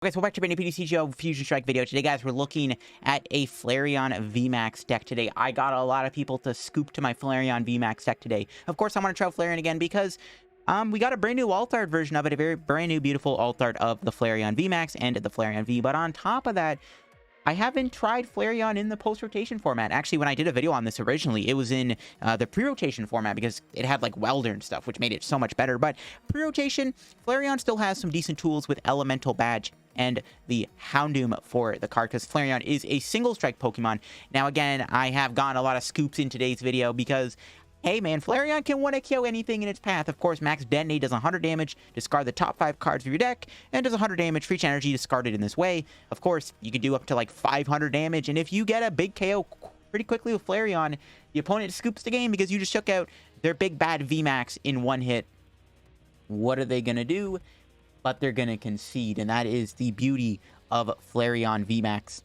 Okay, so welcome back to a brand new PTCGO Fusion Strike video. Today, guys, we're looking at a Flareon VMAX deck today. I got a lot of people to scoop to my Flareon VMAX deck today. Of course, I want to try Flareon again because we got a brand new alt art version of it, a very brand new, beautiful alt art of the Flareon VMAX and the Flareon V. But on top of that, I haven't tried Flareon in the post-rotation format. Actually, when I did a video on this originally, it was in the pre-rotation format because it had like welder and stuff, which made it so much better. But pre-rotation, Flareon still has some decent tools with Elemental Badge and the Houndoom for the card, because Flareon is a single strike Pokemon. Now, again, I have gotten a lot of scoops in today's video because, hey man, Flareon can 1-KO anything in its path. Of course, Max Detonate does 100 damage, discard the top 5 cards of your deck, and does 100 damage for each energy discarded in this way. Of course, you can do up to like 500 damage, and if you get a big KO pretty quickly with Flareon, the opponent scoops the game because you just took out their big bad VMAX in one hit. What are they going to do? But they're going to concede, and that is the beauty of Flareon VMAX.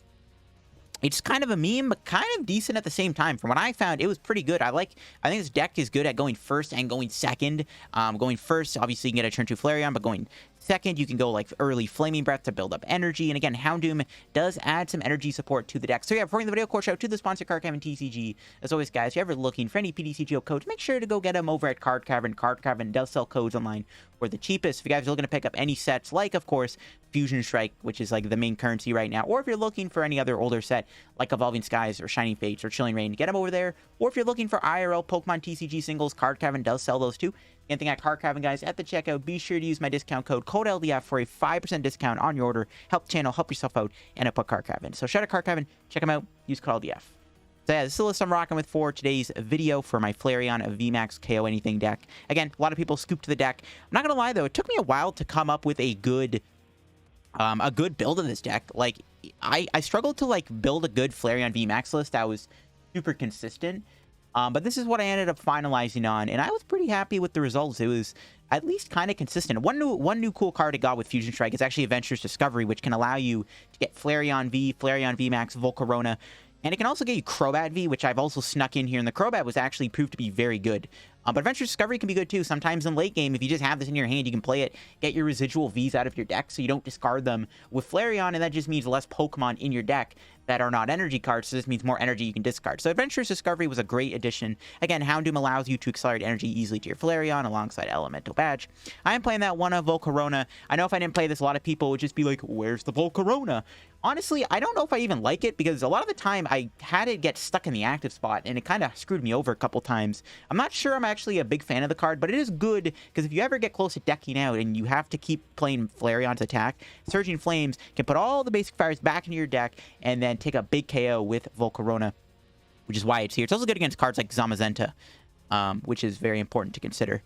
It's kind of a meme, but kind of decent at the same time. From what I found, it was pretty good. I think this deck is good at going first and going second. Going first, obviously, you can get a turn 2 Flareon, but going second, you can go like early Flaming Breath to build up energy. And again, Houndoom does add some energy support to the deck. So yeah, before the video, course, shout out to the sponsor, Card Cavern TCG. As always, guys, if you're ever looking for any PTCGO codes, make sure to go get them over at Card Cavern. Card Cavern does sell codes online for the cheapest. If you guys are looking to pick up any sets, like, of course, Fusion Strike, which is like the main currency right now, or if you're looking for any other older set, like Evolving Skies or Shining Fates or Chilling Reign, get them over there. Or if you're looking for IRL Pokemon TCG singles, Card Cavern does sell those too. Anything at Card Cavern, guys, at the checkout, be sure to use my discount code LDF for a 5% discount on your order. Help the channel, help yourself out, and help out Card Cavern. So shout out Card Cavern, check them out, use code LDF. So yeah, this is the list I'm rocking with for today's video for my Flareon VMAX KO anything deck. Again, a lot of people scooped the deck. I'm not gonna lie though, it took me a while to come up with a good build of this deck. Like, I struggled to like build a good Flareon VMAX list that was super consistent. But this is what I ended up finalizing on, and I was pretty happy with the results. It was at least kind of consistent. One new cool card I got with Fusion Strike is actually Adventurous Discovery, which can allow you to get Flareon V, Flareon VMAX, Volcarona, and it can also get you Crobat V, which I've also snuck in here, and the Crobat was actually proved to be very good. But Adventurous Discovery can be good too. Sometimes in late game, if you just have this in your hand, you can play it, get your residual Vs out of your deck so you don't discard them with Flareon, and that just means less Pokemon in your deck that are not energy cards, so this means more energy you can discard. So Adventurous Discovery was a great addition. Again, Houndoom allows you to accelerate energy easily to your Flareon alongside Elemental Badge. I am playing that one of Volcarona. I know if I didn't play this, a lot of people would just be like, where's the Volcarona? Honestly, I don't know if I even like it, because a lot of the time I had it get stuck in the active spot, and it kind of screwed me over a couple times. I'm not sure I'm actually a big fan of the card, but it is good, because if you ever get close to decking out and you have to keep playing Flareon's attack, Surging Flames can put all the basic fires back into your deck, and then take a big KO with Volcarona, which is why it's here. It's also good against cards like Zamazenta, which is very important to consider.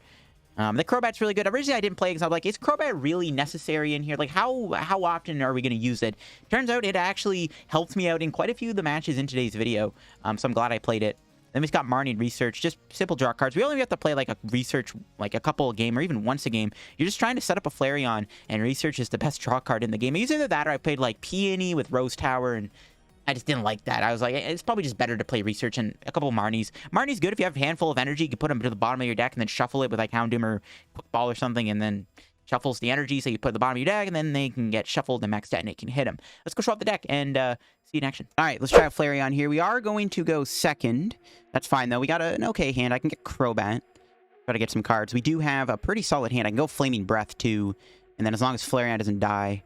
The Crobat's really good. Originally, I didn't play it because I was like, is Crobat really necessary in here? Like, how often are we going to use it? Turns out it actually helped me out in quite a few of the matches in today's video, so I'm glad I played it. Then we've got Marnie Research, just simple draw cards. We only have to play like a Research, like a couple a game, or even once a game. You're just trying to set up a Flareon, and Research is the best draw card in the game. It's either that, or I played like Peony with Rose Tower, and I just didn't like that. I was like, it's probably just better to play Research and a couple of Marnies. Marnie's good if you have a handful of energy. You can put them to the bottom of your deck and then shuffle it with like Houndoom or Quick Ball or something, and then shuffles the energy, so you put it at the bottom of your deck, and then they can get shuffled, and Max Detonate can hit them. Let's go show up the deck and see you in action. All right, let's try a Flareon here. We are going to go second. That's fine, though. We got an okay hand. I can get Crobat. Try to get some cards. We do have a pretty solid hand. I can go Flaming Breath, too, and then as long as Flareon doesn't die.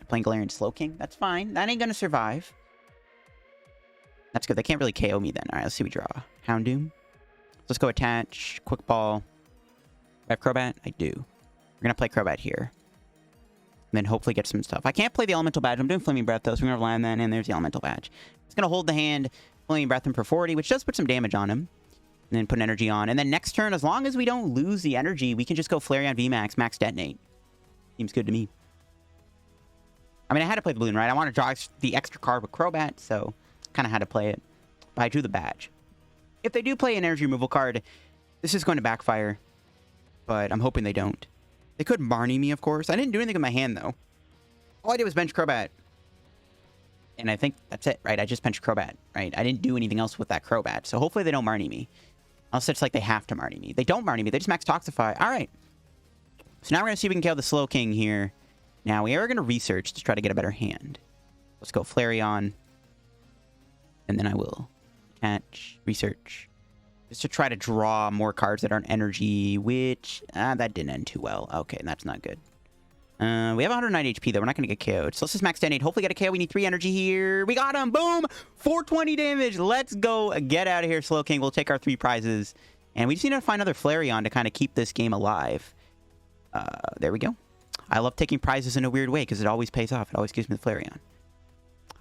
Playing Galarian Slowking. That's fine. That ain't going to survive. That's good. They can't really KO me then. All right, let's see what we draw. Houndoom. Let's go attach. Quick Ball. I have Crobat? I do. We're going to play Crobat here. And then hopefully get some stuff. I can't play the Elemental Badge. I'm doing Flaming Breath, though, so we're going to land that, and there's the Elemental Badge. It's going to hold the hand, Flaming Breath him for 40, which does put some damage on him. And then put energy on. And then next turn, as long as we don't lose the energy, we can just go Flareon VMAX, Max Detonate. Seems good to me. I mean, I had to play the balloon, right? I want to draw the extra card with Crobat, so kind of had to play it. But I drew the badge. If they do play an energy removal card, this is going to backfire. But I'm hoping they don't. They could Marnie me, of course. I didn't do anything with my hand, though. All I did was bench Crobat. And I think that's it, right? I just benched Crobat, right? I didn't do anything else with that Crobat. So hopefully they don't Marnie me. Unless it's like they have to Marnie me. They don't Marnie me. They just Max Toxify. All right. So now we're going to see if we can kill the Slowking here. Now, we are going to research to try to get a better hand. Let's go Flareon. And then I will catch, research. Just to try to draw more cards that aren't energy, which... that didn't end too well. Okay, that's not good. We have 109 HP, though. We're not going to get KO'd. So let's just max Detonate. Hopefully get a KO. We need 3 energy here. We got him! Boom! 420 damage. Let's go. Get out of here, Slow King. We'll take our 3 prizes. And we just need to find another Flareon to kind of keep this game alive. There we go. I love taking prizes in a weird way because it always pays off. It always gives me the Flareon.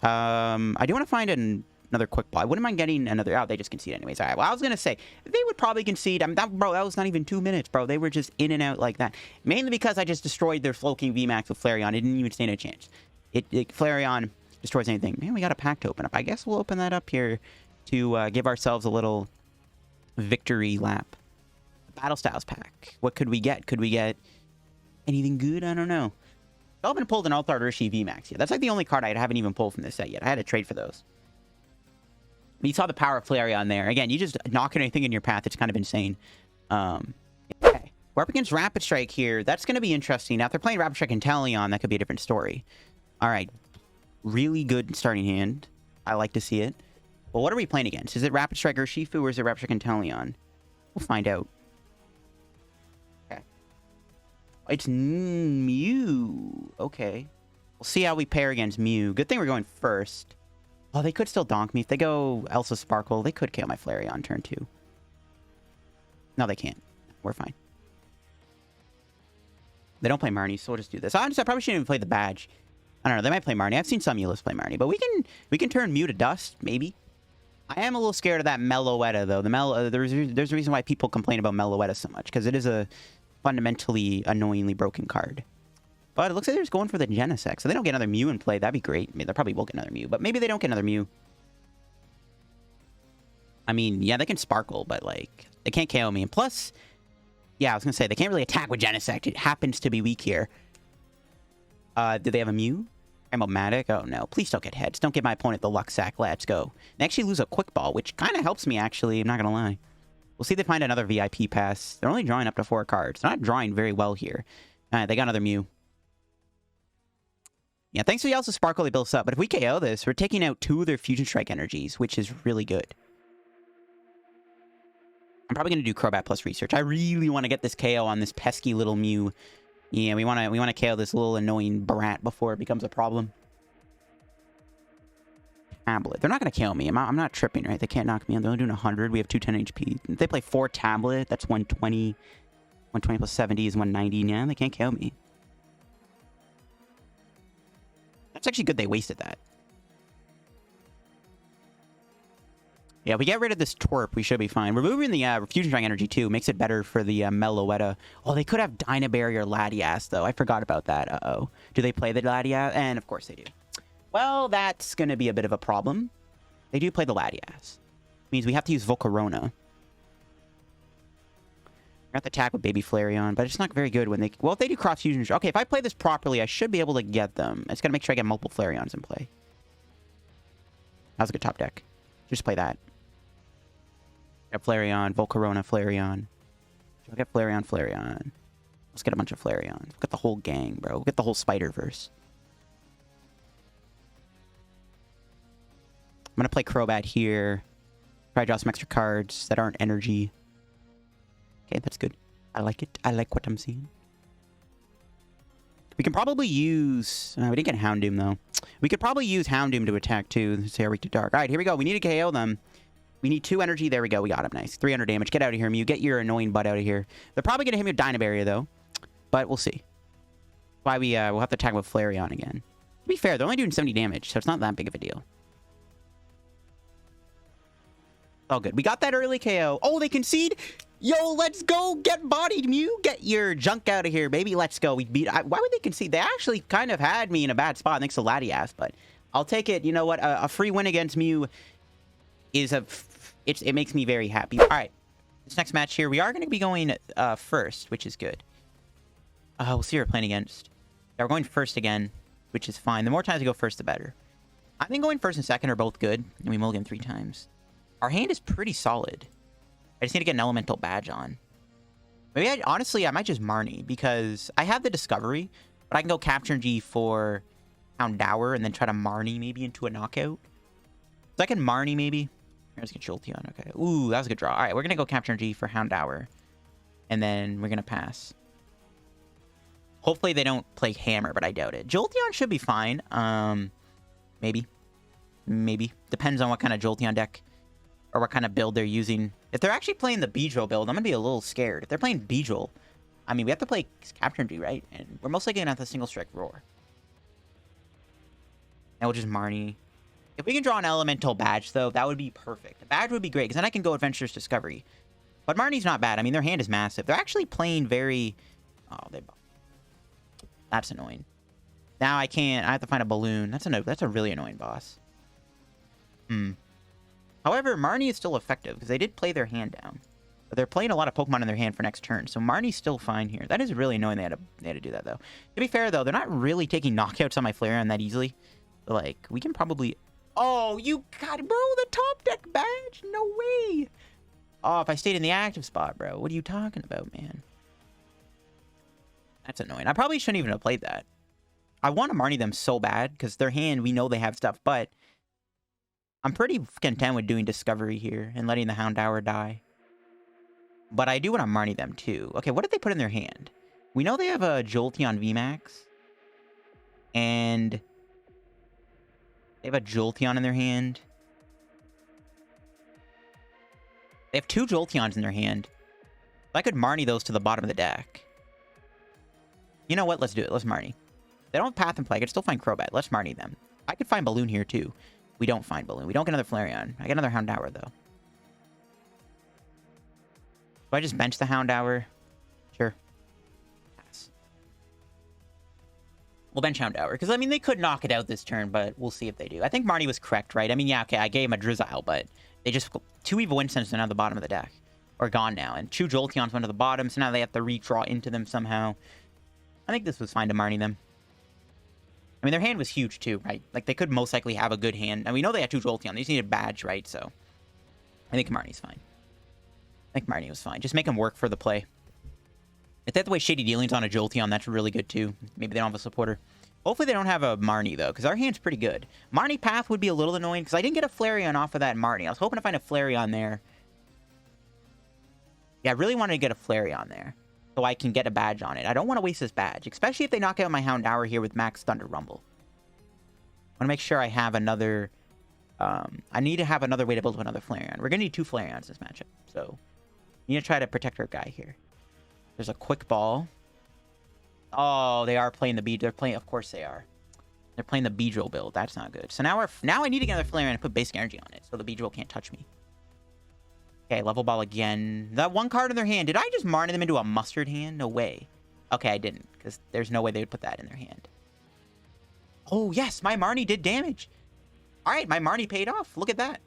I do want to find another quick ball. I wouldn't mind getting another... Oh, they just concede anyways. All right, well, I was going to say, they would probably concede. I mean, bro, that was not even 2 minutes, bro. They were just in and out like that. Mainly because I just destroyed their King VMAX with Flareon. It didn't even stand a chance. Flareon destroys anything. Man, we got a pack to open up. I guess we'll open that up here to give ourselves a little victory lap. Battle Styles pack. What could we get? Could we get anything good? I don't know. I haven't pulled an LittleDarkFury VMAX yet. That's like the only card I haven't even pulled from this set yet. I had to trade for those. You saw the power of Flareon there. Again, you just knock anything in your path. It's kind of insane. Okay. We're up against Rapid Strike here. That's going to be interesting. Now, if they're playing Rapid Strike and Inteleon, that could be a different story. All right. Really good starting hand. I like to see it. Well, what are we playing against? Is it Rapid Strike or Shifu, or is it Rapid Strike and Inteleon? We'll find out. Okay. It's Mew. Okay. We'll see how we pair against Mew. Good thing we're going first. Oh, they could still donk me. If they go Elsa Sparkle, they could KO my Flareon turn 2. No, they can't. We're fine. They don't play Marnie, so we'll just do this. I probably shouldn't even play the badge. I don't know. They might play Marnie. I've seen some Eulis play Marnie, but we can turn Mew to dust, maybe. I am a little scared of that Meloetta, though. There's a reason why people complain about Meloetta so much, because it is a fundamentally annoyingly broken card. But it looks like they're just going for the Genesect. So they don't get another Mew in play. That'd be great. I mean, they probably will get another Mew. But maybe they don't get another Mew. I mean, yeah, they can Sparkle, but, like, they can't KO me. And plus, yeah, I was going to say, they can't really attack with Genesect. It happens to be weak here. Do they have a Mew? Emblematic? Oh, no. Please don't get heads. Don't give my opponent the Luck Sack. Let's go. They actually lose a Quick Ball, which kind of helps me, actually. I'm not going to lie. We'll see if they find another VIP pass. They're only drawing up to 4 cards. They're not drawing very well here. All right, they got another Mew. Yeah, thanks to the Elsa Sparkle, they built us up. But if we KO this, we're taking out 2 of their Fusion Strike energies, which is really good. I'm probably going to do Crobat plus research. I really want to get this KO on this pesky little Mew. Yeah, we want to KO this little annoying brat before it becomes a problem. Tablet. They're not going to KO me. I'm not tripping, right? They can't knock me on. They're only doing 100. We have 210 HP. If they play 4 Tablet, that's 120. 120 plus 70 is 190. Yeah, they can't KO me. It's actually good they wasted that. Yeah, if we get rid of this Torp, we should be fine. Removing the Fusion Strike energy, too, makes it better for the Meloetta. Oh, they could have Dynaberry or Latias, though. I forgot about that. Uh-oh. Do they play the Latias? And, of course, they do. Well, that's going to be a bit of a problem. They do play the Latias. Means we have to use Volcarona. We're at the attack with Baby Flareon, but it's not very good when they... Well, if they do cross fusion... Okay, if I play this properly, I should be able to get them. It's going to make sure I get multiple Flareons in play. That was a good top deck. Just play that. Get Flareon, Volcarona, Flareon. I'll get Flareon, Flareon. Let's get a bunch of Flareons. We'll get the whole gang, bro. We'll get the whole Spider-Verse. I'm going to play Crobat here. Try to draw some extra cards that aren't energy. Okay, that's good. I like it. I like what I'm seeing. We can probably use... we didn't get Houndoom, though. We could probably use Houndoom to attack, too. Say, weak to dark. All right, here we go. We need to KO them. We need 2 energy. There we go. We got him. Nice. 300 damage. Get out of here, Mew. Get your annoying butt out of here. They're probably going to hit me with Dynaberry, though. But we'll see. Why we'll have to attack with Flareon again. To be fair, they're only doing 70 damage, so it's not that big of a deal. Oh, good. We got that early KO. Oh, they concede? Yo, let's go. Get bodied, Mew. Get your junk out of here, baby. Let's go. We beat... why would they concede? They actually kind of had me in a bad spot thanks to Latias, but I'll take it. You know what? A free win against Mew is a... It makes me very happy. All right. This next match here, we are going to be going first, which is good. We'll see who we're playing against. Yeah, we're going first again, which is fine. The more times we go first, the better. I think going first and second are both good, and we mulligan 3 times. Our hand is pretty solid. I just need to get an Elemental Badge on. Maybe honestly, I might just Marnie, because I have the Discovery, But I can go Capture Energy for Houndour and then try to Marnie maybe into a knockout. So I can Marnie maybe. Let's get Jolteon. Okay. Ooh, that was a good draw. All right, we're going to go Capture Energy for Houndour. And then we're going to pass. Hopefully they don't play Hammer, but I doubt it. Jolteon should be fine. Maybe. Maybe. Depends on what kind of Jolteon deck or what kind of build they're using. If they're actually playing the Beedrill build, I'm going to be a little scared. If they're playing Beedrill, I mean, we have to play Capture Energy, right? And we're most likely going to have the Single Strike Roar. And we'll just Marnie. If we can draw an Elemental Badge, though, that would be perfect. A Badge would be great, because then I can go Adventurous Discovery. But Marnie's not bad. I mean, their hand is massive. They're actually playing very... Oh, that's annoying. Now I can't... I have to find a balloon. That's a really annoying boss. However, Marnie is still effective, because they did play their hand down. But they're playing a lot of Pokemon in their hand for next turn, so Marnie's still fine here. That is really annoying they had to do that, though. To be fair, though, they're not really taking knockouts on my Flareon that easily. But, like, we can probably... Oh, you got it, bro! The top deck badge? No way! Oh, if I stayed in the active spot, bro. What are you talking about, man? That's annoying. I probably shouldn't even have played that. I want to Marnie them so bad, because their hand, we know they have stuff, but... I'm pretty content with doing Discovery here and letting the Houndour die. But I do want to Marnie them, too. Okay, what did they put in their hand? We know they have a Jolteon VMAX. And... they have a Jolteon in their hand. They have 2 Jolteons in their hand. I could Marnie those to the bottom of the deck. You know what? Let's do it. Let's Marnie. They don't have Path and Play. I could still find Crobat. Let's Marnie them. I could find Balloon here, too. We don't find Balloon. We don't get another Flareon. I get another Houndour, though. Do I just bench the Houndour? Sure. Pass. We'll bench Houndour. Because, I mean, they could knock it out this turn, but we'll see if they do. I think Marnie was correct, right? I mean, yeah, okay, I gave him a Drizzile, but they just... 2 Evo Incense are now at the bottom of the deck. Or gone now. And 2 Jolteons went to the bottom, so now they have to redraw into them somehow. I think this was fine to Marnie them. I mean, their hand was huge, too, right? Like, they could most likely have a good hand. And we know they had 2 Jolteon. They just need a badge, right? So, I think Marnie's fine. I think Marnie was fine. Just make them work for the play. If they have to waste Shady Dealings on a Jolteon, that's really good, too. Maybe they don't have a supporter. Hopefully they don't have a Marnie, though, because our hand's pretty good. Marnie Path would be a little annoying, because I didn't get a Flareon off of that Marnie. I was hoping to find a Flareon there. Yeah, I really wanted to get a Flareon there, so I can get a badge on it. I don't want to waste this badge, especially if they knock out my Houndour here with Max Thunder Rumble. I want to make sure I have another... I need to have another way to build another Flareon. We're going to need 2 Flareons this matchup, so... we need to try to protect our guy here. There's a Quick Ball. Oh, they are playing the Beedrill. They're playing... Of course they are. They're playing the Beedrill build. That's not good. So now I need to get another Flareon and put Basic Energy on it, so the Beedrill can't touch me. Okay, Level Ball again. That 1 card in their hand. Did I just Marnie them into a Mustard hand? No way. Okay, I didn't, because there's no way they would put that in their hand. Oh, yes, my Marnie did damage. All right, my Marnie paid off. Look at that.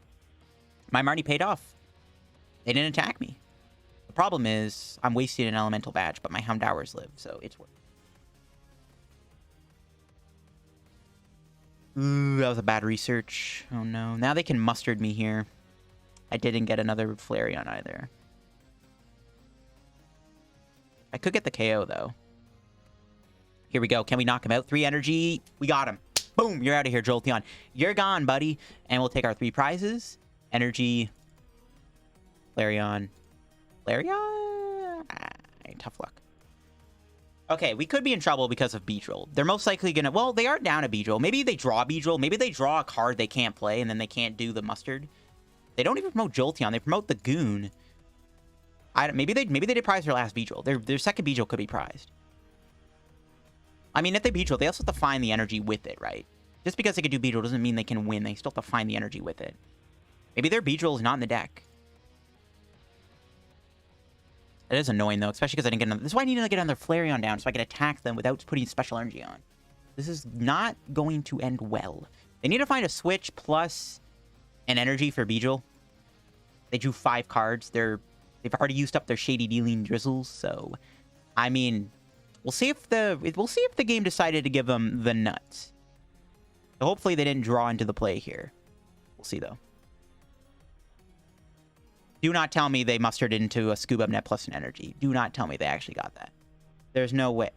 My Marnie paid off. They didn't attack me. The problem is I'm wasting an Elemental Badge, but my Houndours live, so it's worth it. Ooh, that was a bad research. Oh, no. Now they can Mustard me here. I didn't get another Flareon either. I could get the KO, though. Here we go. Can we knock him out? 3 energy. We got him. Boom. You're out of here, Jolteon. You're gone, buddy. And we'll take our 3 prizes. Energy. Flareon. Flareon? Tough luck. Okay, we could be in trouble because of Beedrill. They're most likely going to... Well, they are down a Beedrill. Maybe they draw Beedrill. Maybe they draw a card they can't play, and then they can't do the Mustard. They don't even promote Jolteon. They promote the Goon. Maybe they did prize their last Beedrill. Their second Beedrill could be prized. I mean, if they Beedrill, they also have to find the energy with it, right? Just because they can do Beedrill doesn't mean they can win. They still have to find the energy with it. Maybe their Beedrill is not in the deck. It is annoying, though, especially because I didn't get another... This is why I need to get another Flareon down so I can attack them without putting special energy on. This is not going to end well. They need to find a switch plus an energy for Beedrill. They drew 5 cards. They've already used up their Shady Dealing Drizzles, so... I mean, we'll see if the game decided to give them the nuts. So hopefully they didn't draw into the play here. We'll see, though. Do not tell me they mustered into a Scuba Net plus an energy. Do not tell me they actually got that. There's no way.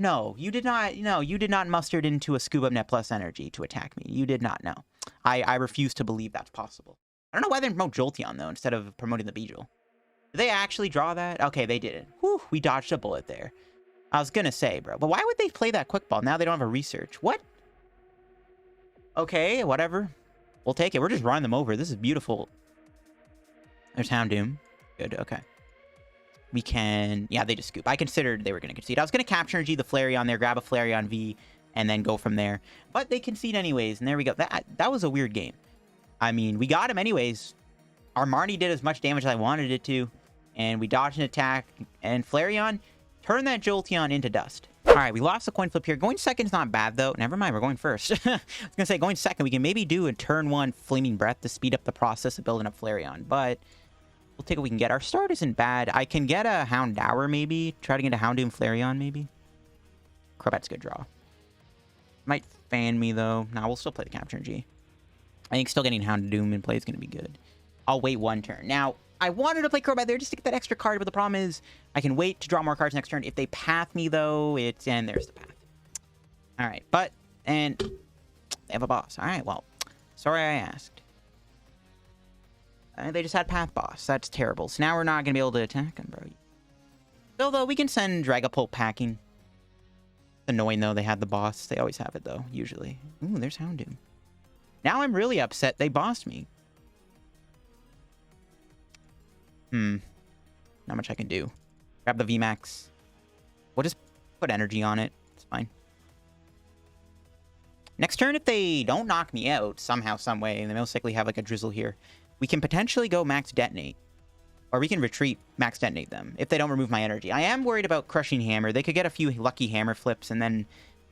No, you did not. No, you did not muster it into a Scuba Net Plus energy to attack me. You did not know. I refuse to believe that's possible. I don't know why they promote Jolteon, though, instead of promoting the Beedrill. Did they actually draw that? Okay, they did it. Whew, we dodged a bullet there. I was gonna say, bro. But why would they play that Quick Ball? Now they don't have a research. What? Okay, whatever. We'll take it. We're just running them over. This is beautiful. There's Houndoom. Good, okay. We can... Yeah, they just scoop. I considered they were going to concede. I was going to Capture Energy the Flareon there, grab a Flareon V, and then go from there. But they concede anyways, and there we go. That was a weird game. I mean, we got him anyways. Our Marnie did as much damage as I wanted it to, and we dodged an attack, and Flareon turned that Jolteon into dust. All right, we lost the coin flip here. Going second is not bad, though. Never mind, we're going first. I was going to say, going second, we can maybe do a turn 1 Flaming Breath to speed up the process of building up Flareon, but... We'll take what we can get. Our start isn't bad. I can get a Houndour, maybe. Try to get a Houndoom Flareon, maybe. Crobat's a good draw. Might fan me, though. Nah, we'll still play the Capture Energy. I think still getting Houndoom in play is going to be good. I'll wait 1 turn. Now, I wanted to play Crobat there just to get that extra card, but the problem is I can wait to draw more cards next turn. If they path me, though, it's... And there's the path. All right, but... And... They have a boss. All right, well. Sorry I asked. They just had Path Boss. That's terrible. So now we're not going to be able to attack them, bro. Still, though, we can send Dragapult packing. It's annoying, though. They had the boss. They always have it, though, usually. Ooh, there's Houndoom. Now I'm really upset they bossed me. Not much I can do. Grab the VMAX. We'll just put energy on it. It's fine. Next turn, if they don't knock me out somehow, some way, and they most likely have, like, a Drizzle here, we can potentially go max Detonate. Or we can retreat, max Detonate them, if they don't remove my energy. I am worried about Crushing Hammer. They could get a few lucky Hammer flips, and then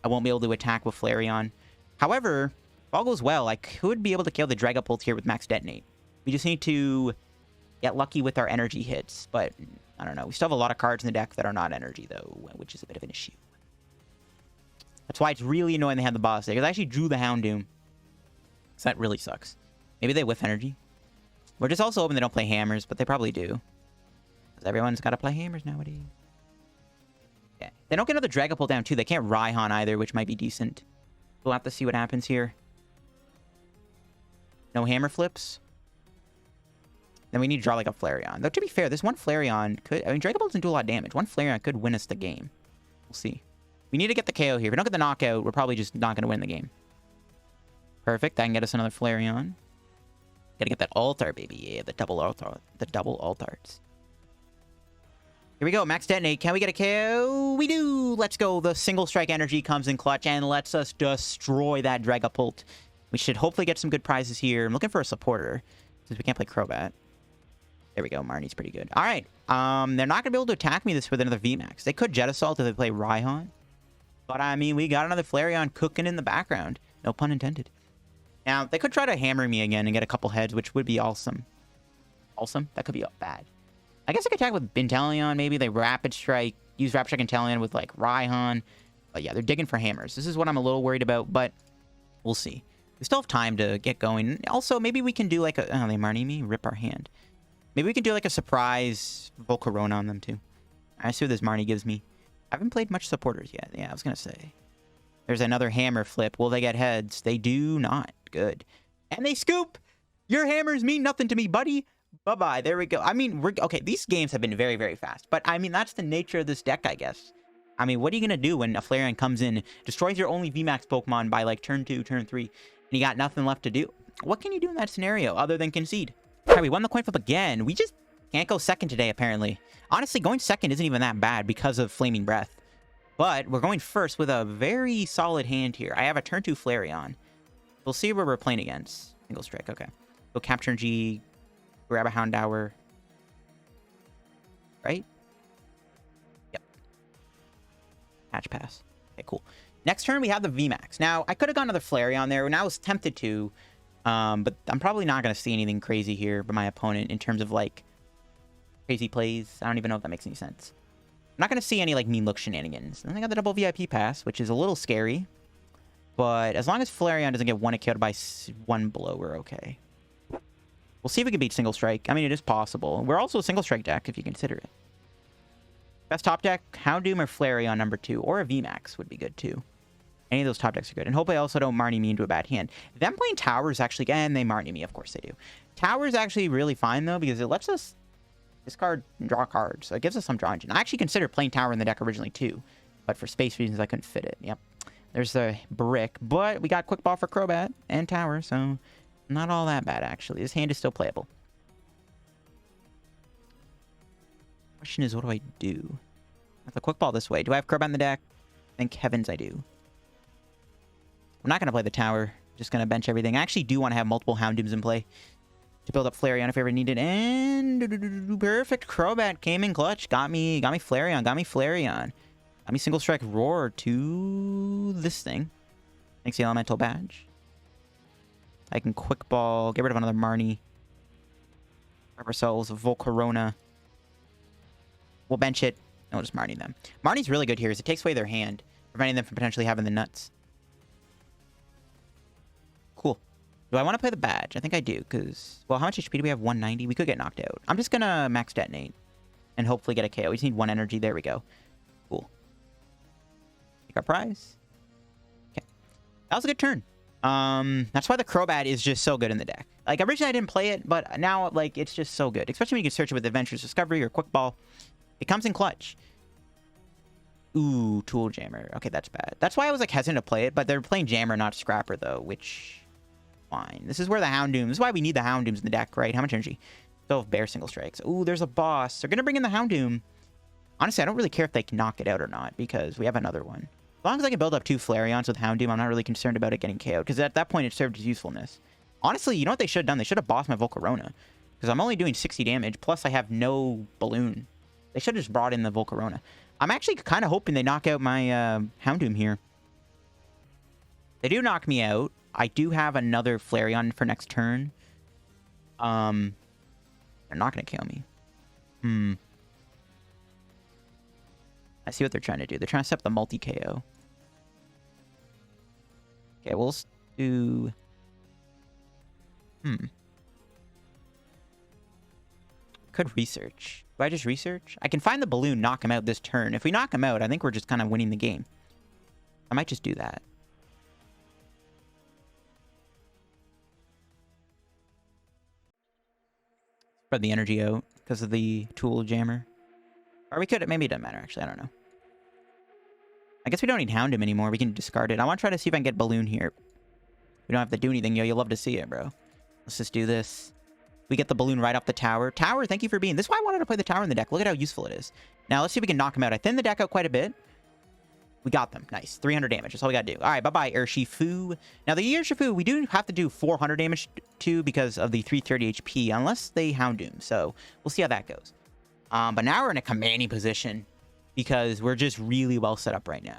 I won't be able to attack with Flareon. However, if all goes well, I could be able to kill the Dragapult here with max Detonate. We just need to get lucky with our energy hits. But, I don't know. We still have a lot of cards in the deck that are not energy, though, which is a bit of an issue. That's why it's really annoying they had the boss there, because I actually drew the Houndoom. So that really sucks. Maybe they whiff energy. We're just also hoping they don't play hammers, but they probably do. Because everyone's got to play hammers nowadays. Yeah. They don't get another Dragapult down, too. They can't Raihan either, which might be decent. We'll have to see what happens here. No hammer flips. Then we need to draw like a Flareon. Though, to be fair, this one Flareon could... I mean, Dragapult doesn't do a lot of damage. One Flareon could win us the game. We'll see. We need to get the KO here. If we don't get the knockout, we're probably just not going to win the game. Perfect. That can get us another Flareon. Gotta get that altar, baby. Yeah, the double altar. The double altars. Here we go. Max Detonate. Can we get a KO? We do. Let's go. The single strike energy comes in clutch and lets us destroy that Dragapult. We should hopefully get some good prizes here. I'm looking for a supporter since we can't play Crobat. There we go. Marnie's pretty good. All right. They're not gonna be able to attack me this with another VMAX. They could Jet Assault if they play Raihan. But I mean, we got another Flareon cooking in the background. No pun intended. Now, they could try to hammer me again and get a couple heads, which would be awesome. Awesome? That could be bad. I guess I could attack with Inteleon, maybe. They Rapid Strike, use Rapid Strike Inteleon with, like, Raihan. But yeah, they're digging for hammers. This is what I'm a little worried about, but we'll see. We still have time to get going. Also, maybe we can do, like, a... Oh, they Marnie me? Rip our hand. Maybe we can do, like, a surprise Volcarona on them, too. I see what this Marnie gives me. I haven't played much supporters yet. Yeah, I was going to say. There's another hammer flip. Will they get heads? They do not. Good. And they scoop! Your hammers mean nothing to me, buddy. Bye-bye. There we go. I mean, okay, these games have been very, very fast. But, I mean, that's the nature of this deck, I guess. I mean, what are you going to do when a Flareon comes in, destroys your only VMAX Pokemon by, like, turn 2, turn 3, and you got nothing left to do? What can you do in that scenario other than concede? All right, we won the coin flip again. We just can't go second today, apparently. Honestly, going second isn't even that bad because of Flaming Breath. But we're going first with a very solid hand here. I have a turn 2 Flareon. We'll see where we're playing against. Single strike, okay. Go Capture Energy, grab a Houndour. Right? Yep. Patch pass. Okay, cool. Next turn, we have the VMAX. Now, I could have gone another Flareon there, and I was tempted to. But I'm probably not going to see anything crazy here by my opponent in terms of, like, crazy plays. I don't even know if that makes any sense. I'm not going to see any, like, mean look shenanigans. And I got the double VIP pass, which is a little scary. But as long as Flareon doesn't get one killed by one blow, we're okay. We'll see if we can beat Single Strike. I mean, it is possible. We're also a Single Strike deck, if you consider it. Best top deck, Houndoom or Flareon #2, or a VMAX would be good too. Any of those top decks are good. And hope I also don't Marnie me into a bad hand. Them playing Towers actually, and they Marnie me, of course they do. Towers actually really fine though, because it lets us discard and draw cards. So it gives us some draw engine. I actually considered playing Tower in the deck originally too, but for space reasons I couldn't fit it. Yep. There's the brick, but we got Quick Ball for Crobat and Tower, so not all that bad actually. This hand is still playable. Question is, what do I do? With a Quick Ball this way. Do I have Crobat in the deck? Thank heavens I do. I'm not going to play the Tower. Just going to bench everything. I actually do want to have multiple Houndooms in play to build up Flareon if ever needed. And perfect. Crobat came in clutch. Got me Flareon. Got me Single Strike Roar to this thing. Thanks the Elemental Badge. I can Quick Ball. Get rid of another Marnie. Grab ourselves a Volcarona. We'll bench it. And we'll just Marnie them. Marnie's really good here because it takes away their hand, preventing them from potentially having the nuts. Cool. Do I want to play the badge? I think I do, because... Well, how much HP do we have? 190? We could get knocked out. I'm just going to max Detonate and hopefully get a KO. We just need 1 energy. There we go. Cool. Take our prize. Okay. That was a good turn. That's why the Crobat is just so good in the deck. Like, originally I didn't play it, but now, like, it's just so good. Especially when you can search it with Adventurous Discovery or Quick Ball. It comes in clutch. Ooh, Tool Jammer. Okay, that's bad. That's why I was, like, hesitant to play it, but they're playing Jammer, not Scrapper, though, which... Fine. This is where the Houndoom... This is why we need the Houndooms in the deck, right? How much energy? Still have Bear Single Strikes. Ooh, there's a boss. They're gonna bring in the Houndoom. Honestly, I don't really care if they can knock it out or not, because we have another one. As long as I can build up 2 Flareons with Houndoom, I'm not really concerned about it getting KO'd, because at that point it served its usefulness. Honestly, you know what they should have done? They should have bossed my Volcarona, because I'm only doing 60 damage, plus I have no balloon. They should have just brought in the Volcarona. I'm actually kind of hoping they knock out my Houndoom here. They do knock me out. I do have another Flareon for next turn. They're not going to kill me. I see what they're trying to do. They're trying to set up the multi-KO. Okay, we'll do... Could research. Do I just research? I can find the balloon, knock him out this turn. If we knock him out, I think we're just kind of winning the game. I might just do that. Spread the energy out because of the Tool Jammer. Or we could... Maybe it doesn't matter, actually. I don't know. I guess we don't need Houndoom anymore. We can discard it. I want to try to see if I can get Balloon here. We don't have to do anything, yo. You'll love to see it, bro. Let's just do this. We get the Balloon right off the Tower. Tower, thank you for being... This is why I wanted to play the Tower in the deck. Look at how useful it is. Now, let's see if we can knock him out. I thinned the deck out quite a bit. We got them. Nice. 300 damage. That's all we got to do. All right, bye-bye, Urshifu. Now, the Urshifu, we do have to do 400 damage to because of the 330 HP, unless they Houndoom. So, we'll see how that goes. But now we're in a commanding position because we're just really well set up right now.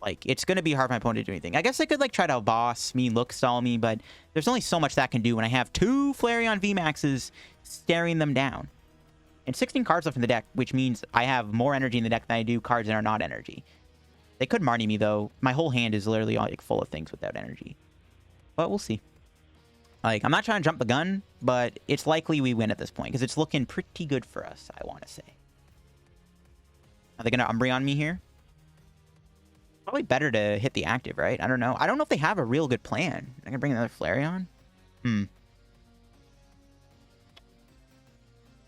Like, it's going to be hard for my opponent to do anything. I guess I could, like, try to boss me, look stall me, but there's only so much that can do when I have 2 Flareon VMAXs staring them down. And 16 cards left in the deck, which means I have more energy in the deck than I do cards that are not energy. They could Marnie me, though. My whole hand is literally, like, full of things without energy. But we'll see. Like, I'm not trying to jump the gun, but it's likely we win at this point, because it's looking pretty good for us, I want to say. Are they going to Umbreon me here? Probably better to hit the active, right? I don't know. I don't know if they have a real good plan. I can bring another Flareon?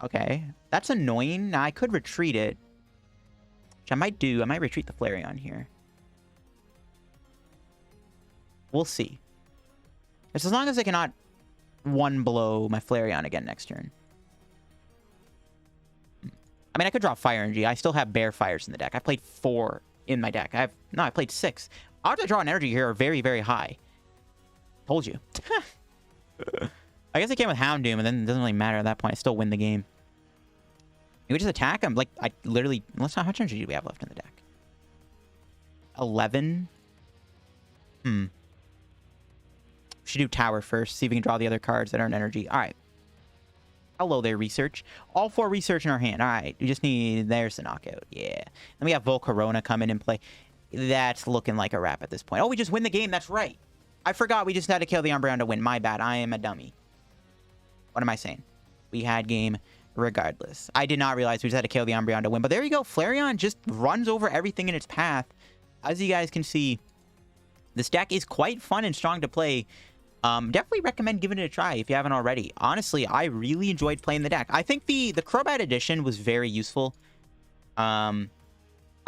Okay. That's annoying. Now, I could retreat it. Which I might do. I might retreat the Flareon here. We'll see. It's as long as I cannot one blow my Flareon again next turn. I mean, I could draw Fire Energy. I still have Bear Fires in the deck. I played 4 in my deck. I played 6. Odds to draw an energy here are very, very high. Told you. I guess I came with Houndoom, and then it doesn't really matter at that point. I still win the game. Can we just attack him? Like, I literally... Let's not... How much energy do we have left in the deck? 11? We should do Tower first. See if we can draw the other cards that aren't energy. All right. Hello there, Research. All 4 Research in our hand. All right. We just need... There's the knockout. Yeah. Then we have Volcarona come in and play. That's looking like a wrap at this point. Oh, we just win the game. That's right. I forgot we just had to kill the Umbreon to win. My bad. I am a dummy. What am I saying? We had game. regardless. I did not realize we just had to kill the Umbreon to win. But there you go. Flareon just runs over everything in its path. As you guys can see, this deck is quite fun and strong to play. Definitely recommend giving it a try if you haven't already. Honestly, I really enjoyed playing the deck. I think the Crobat edition was very useful. I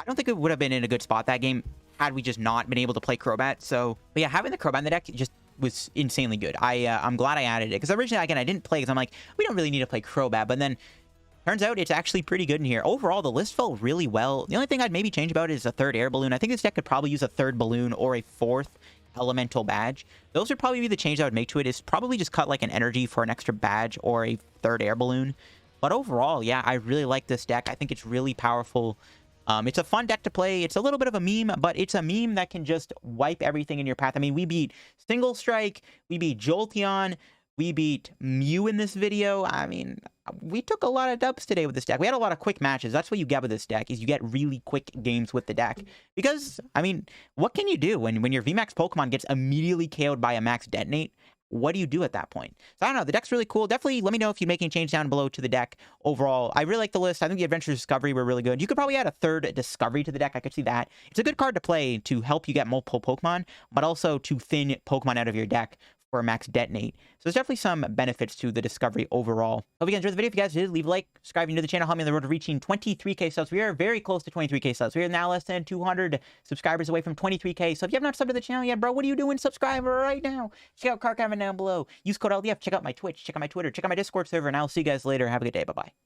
don't think it would have been in a good spot that game had we just not been able to play Crobat. So, but yeah, having the Crobat in the deck just was insanely good. I'm glad I added it, because originally, again, I didn't play because I'm like, we don't really need to play Crobat, but then turns out it's actually pretty good in here. Overall, the list felt really well. The only thing I'd maybe change about it is a third Air Balloon. I think this deck could probably use a third Balloon or a fourth Elemental Badge. Those would probably be the change I would make to it, is probably just cut like an energy for an extra badge or a third Air Balloon. But overall, yeah, I really like this deck. I think it's really powerful. It's a fun deck to play. It's a little bit of a meme, but it's a meme that can just wipe everything in your path. I mean, we beat Single Strike, we beat Jolteon, we beat Mew in this video. I mean, we took a lot of dubs today with this deck. We had a lot of quick matches. That's what you get with this deck, is you get really quick games with the deck. Because, I mean, what can you do when your VMAX Pokemon gets immediately KO'd by a max Detonate? What do you do at that point? So I don't know. The deck's really cool. Definitely let me know if you make any change down below to the deck. Overall, I really like the list. I think the Adventure Discovery were really good. You could probably add a third Discovery to the deck. I could see that. It's a good card to play to help you get multiple Pokemon, but also to thin Pokemon out of your deck for a max Detonate. So there's definitely some benefits to the Discovery overall. Hope you guys enjoyed the video. If you guys did, leave a like, subscribe to the channel, help me on the road to reaching 23k subs. We are very close to 23k subs. We are now less than 200 subscribers away from 23k. So if you have not subbed to the channel yet, bro, what are you doing? Subscribe right now. Check out Card Cavern down below. Use code LDF. Check out my Twitch. Check out my Twitter. Check out my Discord server. And I'll see you guys later. Have a good day. Bye-bye.